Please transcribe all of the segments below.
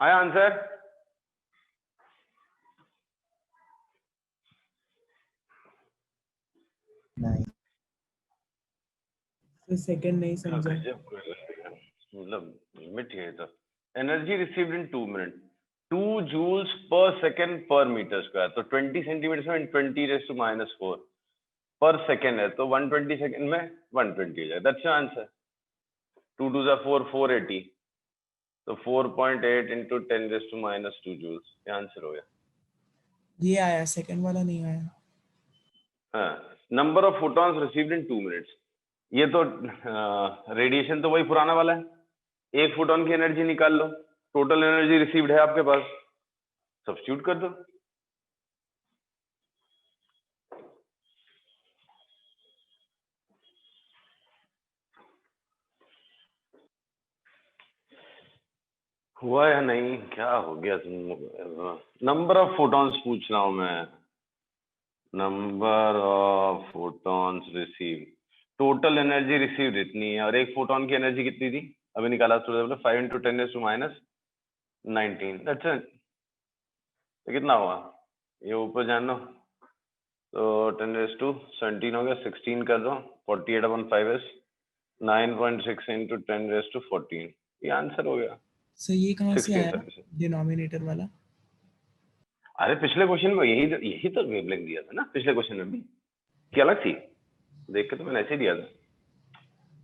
आया आंसर? नहीं तो सेकंड नहीं समझा। मतलब लिमिट है तो energy received in 2 minute 2 joules per second per metre square, तो 20 सेंटीमीटर में 10⁻⁻⁴ पर सेकेंड है, तो 120 सेकेंड में 120 हो जाए। That's your answer. 2 2 जा 4 480, तो 4.8 इंटू 10⁻⁻² जूल्स, ये आंसर हो गया। ये आया, सेकंड वाला नहीं आया। हाँ, number of photons received in 2 minutes, ये तो रेडिएशन तो वही पुराना वाला है। एक फोटोन की एनर्जी निकाल लो, टोटल एनर्जी रिसीव्ड है आपके पास, सब्स्टिट्यूट कर दो। हुआ या नहीं, क्या हो गया तुम? नंबर ऑफ फोटॉन्स पूछ रहा हूं मैं, number of photons receive, total energy received इतनी है, और एक फोटोन की एनर्जी कितनी थी अभी निकाला? 5 इंटू 10⁻⁻⁹ दैट्स इट। तो कितना हुआ ये ऊपर जान लो, तो 10⁻17 हो गया, 16 कर दो, 48/5 is 9.6 इंटू 10⁻14, ये आंसर हो गया। सो ये कहाँ से 16 आया सर्विस। डिनोमिनेटर वाला? अरे पिछले क्वेश्चन में यही तो वेवलेंथ दिया था ना, पिछले क्वेश्चन में भी क्या अलग थी, देख के तो मैंने ऐसे ही दिया था।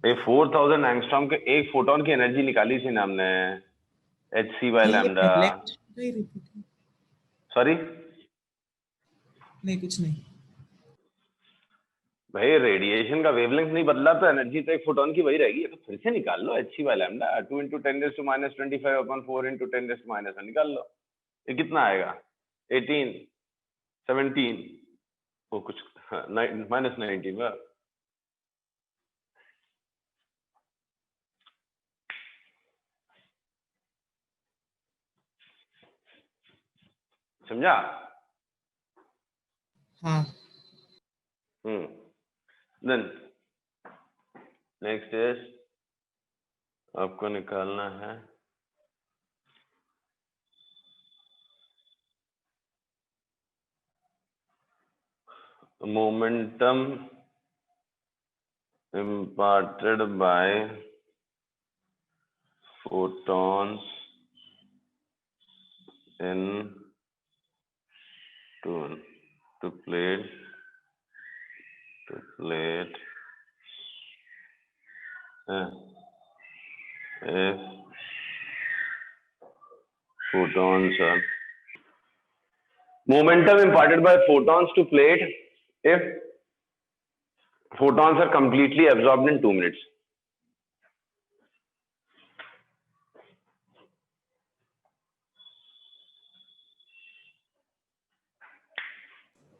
ये 4000 एंगस्ट्रॉम के एक फोटोन की एनर्जी निकाली थी ना हमने, hc/λ। सॉरी नहीं कुछ नहीं भाई, रेडिएशन का वेवलेंथ नहीं बदला तो एनर्जी तो एक फोटोन की वही रहेगी, तो फिर से निकाल लो hc/λ 2 इंटू 10⁻25/4 इंटू 10⁻⁻1 निकाल लो, ये कितना आएगा? 18 17 वो कुछ -19 समझा? हाँ। देन नेक्स्ट इज आपको निकालना है momentum imparted by photons in to plate if photons are momentum imparted by photons to plate if photons are completely absorbed in 2 minutes.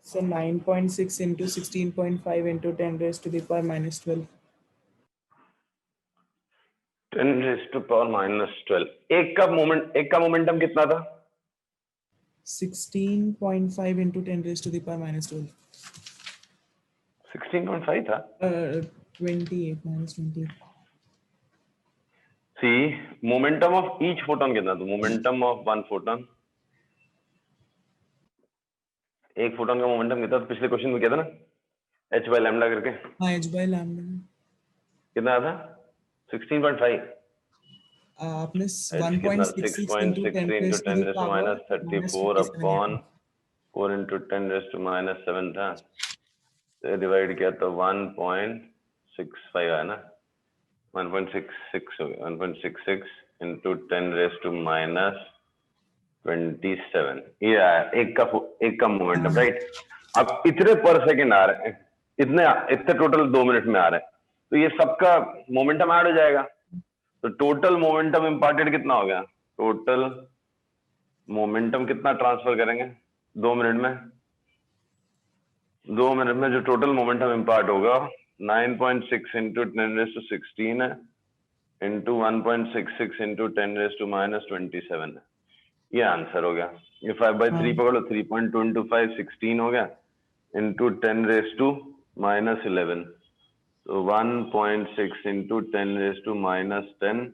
So 9.6 into 16.5 into 10⁻⁻12 10⁻⁻12 एक का मोमेंटम कितना था? 16.5 into 10⁻⁻12 16.5 था। 28 -28 सी momentum of each photon कितना था? Momentum of one photon, एक photon का momentum कितना था? पिछले क्वेश्चन में किया था ना, h/λ करके। हाँ, h/λ कितना था? 16.5। आपने कितना? 1.66 into 10 into raised to the power -34/4 into 10⁻⁻7 था, तो डिवाइड किया तो 1.65 है ना, 1.66 हो गया, 1.66 into 10⁻⁻27, ये आया एक का मोमेंटम, राइट? अब इतने पर सेकंड आ रहे हैं, इतने टोटल 2 मिनट में आ रहे हैं, तो ये सबका मोमेंटम ऐड हो जाएगा, तो टोटल मोमेंटम इम्पार्टेड कितना हो गया? टोटल मोमेंटम कितना ट्रांसफर करेंगे 2 मिनट में? 2 मिनट में जो टोटल मोमेंटम इम्पार्ट होगा 9.6 इंटू 10⁻16 है, इंटू 1.66 इंटू 10⁻⁻27 है, ये आंसर हो गया। ये 5/3 पकड़ लो, 3.2 इंटू 5 16 हो गया, इंटू 10⁻⁻11, तो 1.6 into 10⁻10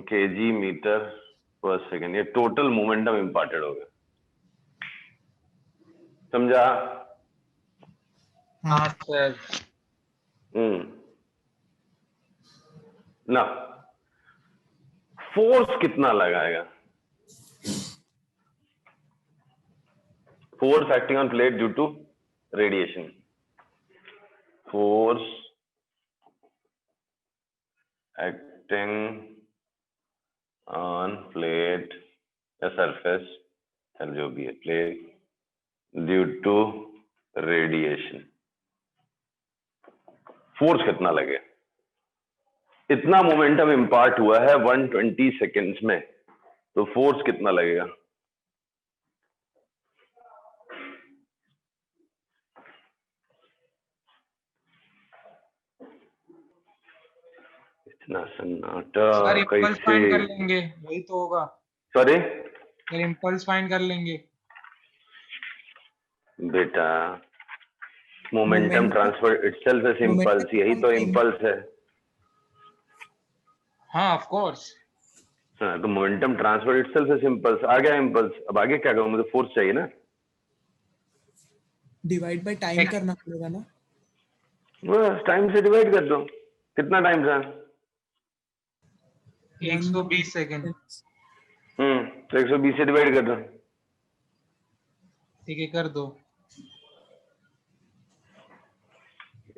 kg metre per second, ये टोटल मोमेंटम इम्पार्टेड हो गया, समझा? हाँ सर। ना फोर्स कितना लगाएगा? Force acting on plate due to radiation, force acting on plate या सरफेस, जो भी है plate, due to radiation, force कितना लगे? इतना मोमेंटम इंपार्ट हुआ है 120 सेकेंड्स में, तो फोर्स कितना लगेगा? इतना सन्नाटा सर इम्पल्स फाइंड कर कैसे? लेंगे, वही तो होगा। सॉरी सर इम्पल्स फाइंड कर लेंगे। बेटा, momentum transfer itself is impulse, यही तो इंपल्स है। हाँ ऑफ कोर्स। हाँ, तो momentum transfer itself is impulse, आ गया इंपल्स, अब आगे क्या करूं? मुझे फोर्स चाहिए ना। डिवाइड बाय टाइम करना पड़ेगा ना। बस टाइम से डिवाइड कर दो, कितना टाइम था? 120 सेकेंड। तो 120 से डिवाइड कर दो। ठीक है कर दो।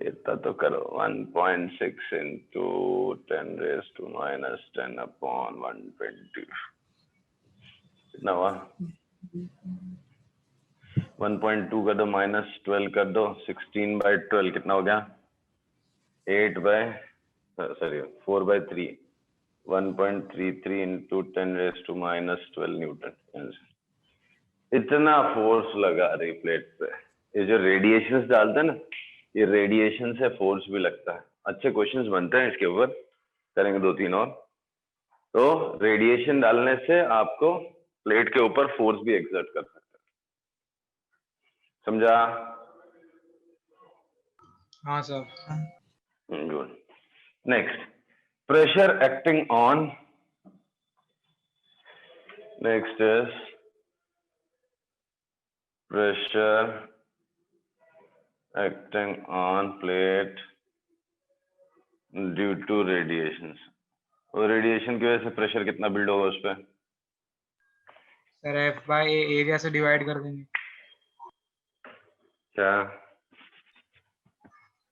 इतना तो करो, 1.6 into 10⁻⁻10 upon 120, कितना हुआ? 1.2 कर दो, -12 कर दो, 16/12 कितना हो गया? 4/3, 1.33 into 10⁻12 न्यूटन। इतना फोर्स लगा रही प्लेट पे। ये जो रेडिएशंस डालते हैं ना, ये रेडिएशन से फोर्स भी लगता है। अच्छे क्वेश्चंस बनते हैं इसके ऊपर, करेंगे 2-3 और। तो रेडिएशन डालने से आपको प्लेट के ऊपर फोर्स भी एक्सर्ट कर सकते हैं, समझा? हाँ sir. Good. Next, pressure acting on, next is pressure acting on plate due to radiations। और रेडिएशन की वजह से प्रेशर कितना बिल्ड होगा उस पर? सर F बाय एरिया से डिवाइड कर देंगे। क्या?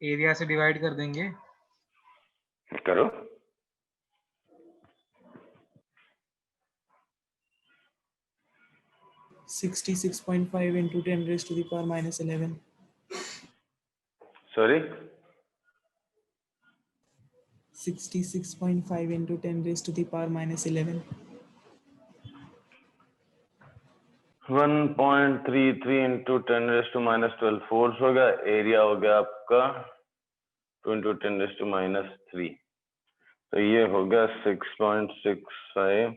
एरिया से डिवाइड कर देंगे। करो। (66.5 into 10⁻⁻11). Sorry, 66.5 into 10⁻⁻11। 1.33 into 10⁻12 force होगा, एरिया हो गया आपका 2 into 10⁻³ तो ये होगा 6.65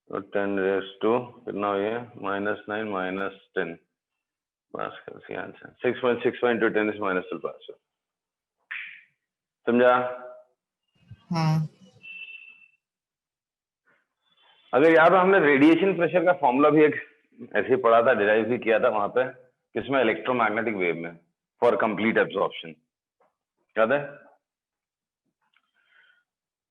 और 10⁻, कितना हो गया? -9 -10 पास कर दिया आंसर। 6.65 into 10⁻12 पास। समझा? हाँ। अगर याद हो, हमने रेडिएशन प्रेशर का फॉर्मूला भी एक ऐसे ही पढ़ा था, डिराइव भी किया था वहां पे, किसमें? इलेक्ट्रोमैग्नेटिक वेव में, फॉर कंप्लीट एब्जॉर्प्शन, याद है?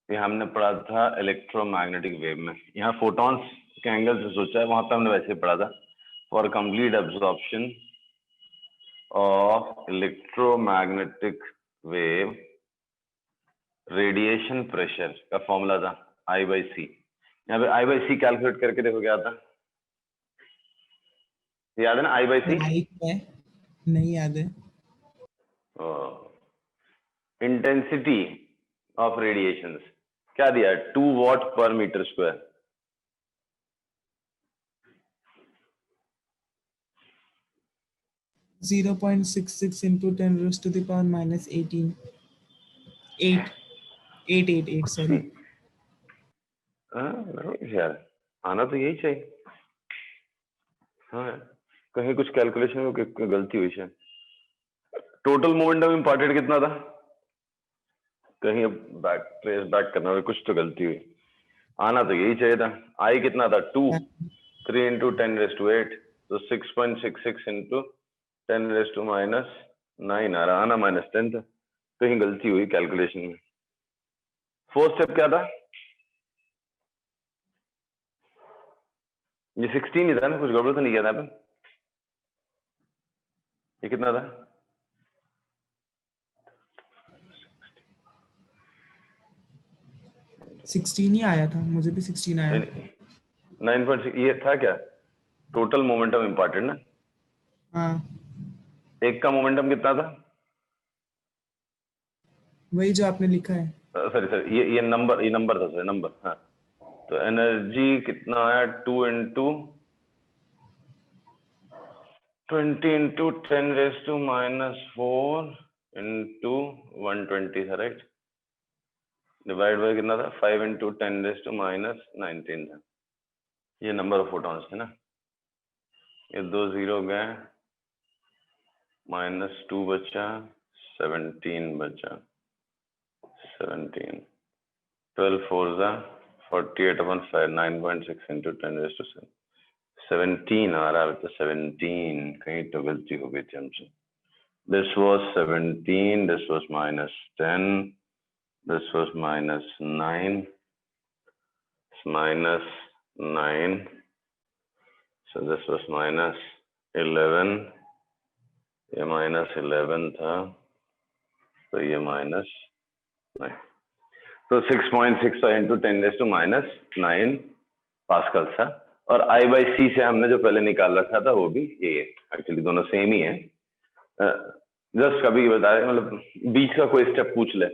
ये हमने पढ़ा था इलेक्ट्रोमैग्नेटिक वेव में। यहाँ फोटॉन्स के एंगल से सोचा है, वहां पे हमने वैसे ही पढ़ा था, for complete absorption of electromagnetic wave radiation pressure का फॉर्मूला था I/C। यहाँ पे I/C कैलकुलेट करके देखो क्या आता, याद है ना? I/C नहीं याद है। इंटेंसिटी ऑफ रेडिएशंस क्या दिया है? 2 watt per meter square। (0.66 into 10⁻⁻18). 888, sorry। यार आना तो यही चाहिए। हाँ, कहीं कुछ कैलकुलेशन में गलती हुई है। टोटल मोमेंटम इम्पॉर्टेंट कितना था? कहीं अब बैक ट्रेस बैक करना, कुछ तो गलती हुई। आना तो यही चाहिए था। आई कितना था 2, 3 into 10⁸, तो 6.66 into 10⁻⁹ आ रहा, आना -10 था, कहीं गलती हुई कैलकुलेशन में। फोर्थ स्टेप क्या था? ये 16 ही था ना, कुछ गड़बड़ तो नहीं किया था आपने? ये कितना था? 16 ही आया था, मुझे भी 16 आया। 9.6 ये था क्या? टोटल मोमेंटम इम्पॉर्टेंट ना? हाँ, एक का मोमेंटम कितना था? वही जो आपने लिखा है। सॉरी ये नंबर था सर, नंबर। हाँ, तो एनर्जी कितना आया? 2 into 20 into 10⁻⁴ into 120 था, राइट? डिवाइड बाय कितना था? 5 into 10⁻⁹ था। ये नंबर ऑफ फोटॉन्स थे ना। ये 2 0 गए, -2 बचा, 17 बचा, 17, 12 4 48/5, 9.6 into 10⁻⁷, 17 आ रहा है तो 17, कहीं तो गलती हो गई थी हमसे। This was 17, this was -10, this was -9, -9, so this was -11, ये -11 था, तो ये -9, तो 6.6 into 10⁻�9 पास्कल था। और I/C से हमने जो पहले निकाल रखा था वो भी ये है, एक्चुअली दोनों सेम ही है। जस्ट कभी बताए, मतलब बीच का कोई स्टेप पूछ ले,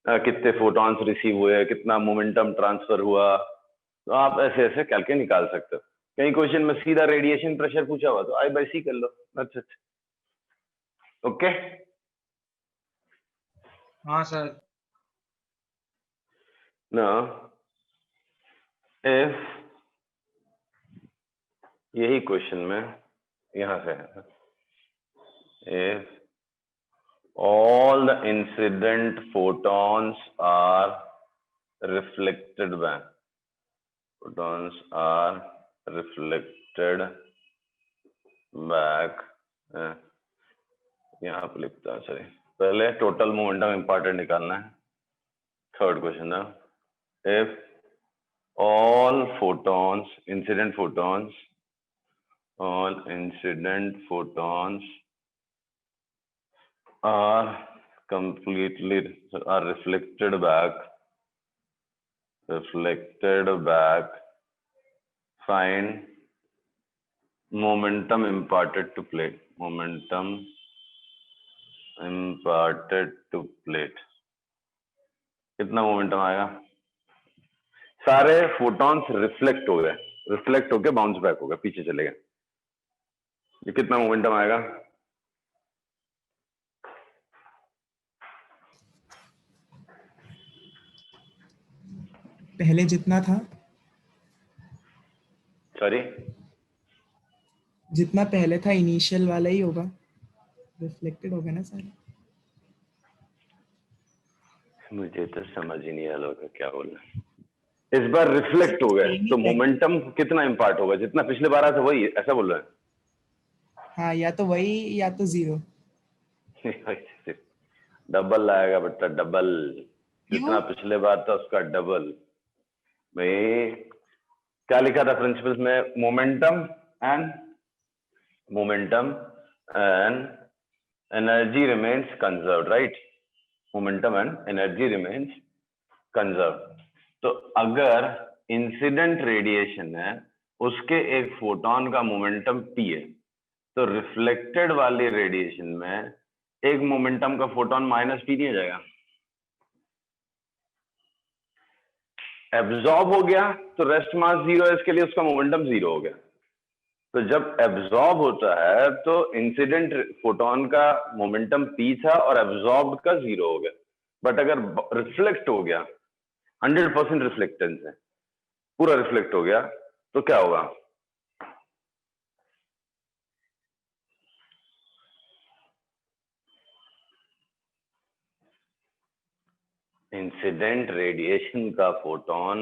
कितने फोटॉन्स रिसीव हुए, कितना मोमेंटम ट्रांसफर हुआ, तो आप ऐसे ऐसे करके निकाल सकते हो। कहीं क्वेश्चन में सीधा रेडिएशन प्रेशर पूछा हुआ तो I/C कर लो। अच्छा, ओके। हाँ सर। Now, if यही क्वेश्चन में यहां से है, if all the incident photons are reflected back, photons are reflected back, यहाँ पे लिखता है, सॉरी, पहले टोटल मोमेंटम इंपॉर्टेंट निकालना है। थर्ड क्वेश्चन है, if all photons, all incident photons are reflected back, find momentum imparted to plate, कितना momentum आएगा? सारे फोटॉन्स रिफ्लेक्ट हो गए, रिफ्लेक्ट होके बाउंस बैक हो गए, पीछे चले गए, ये कितना मोमेंटम आएगा? पहले जितना था, सॉरी, जितना पहले था इनिशियल वाला ही होगा, रिफ्लेक्टेड होगा ना सारे। मुझे तो समझ ही नहीं आ रहा होगा क्या बोलना। इस बार रिफ्लेक्ट हो गए तो मोमेंटम कितना इम्पार्ट होगा? जितना पिछले बार आया था वही, ऐसा बोल रहे हैं? हाँ, या तो वही या तो 0। डबल आएगा बेटा, डबल। जितना पिछले बार था उसका डबल। भाई क्या लिखा था प्रिंसिपल्स में? Momentum and energy remains conserved, right? Momentum and energy remains conserved. तो अगर इंसिडेंट रेडिएशन है, उसके एक फोटोन का मोमेंटम p है, तो रिफ्लेक्टेड वाली रेडिएशन में एक मोमेंटम का फोटोन -p नहीं हो जाएगा? एब्जॉर्ब हो गया तो रेस्ट मास 0 है, इसके लिए उसका मोमेंटम 0 हो गया। तो जब एब्जॉर्ब होता है तो इंसिडेंट फोटोन का मोमेंटम p था और एब्जॉर्ब का 0 हो गया। बट अगर रिफ्लेक्ट हो गया, 100% रिफ्लेक्टेंस है, पूरा रिफ्लेक्ट हो गया, तो क्या होगा? इंसिडेंट रेडिएशन का फोटोन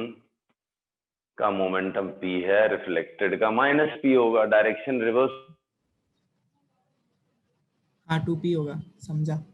का मोमेंटम p है, रिफ्लेक्टेड का -p होगा, डायरेक्शन रिवर्स। हाँ 2p होगा, समझा।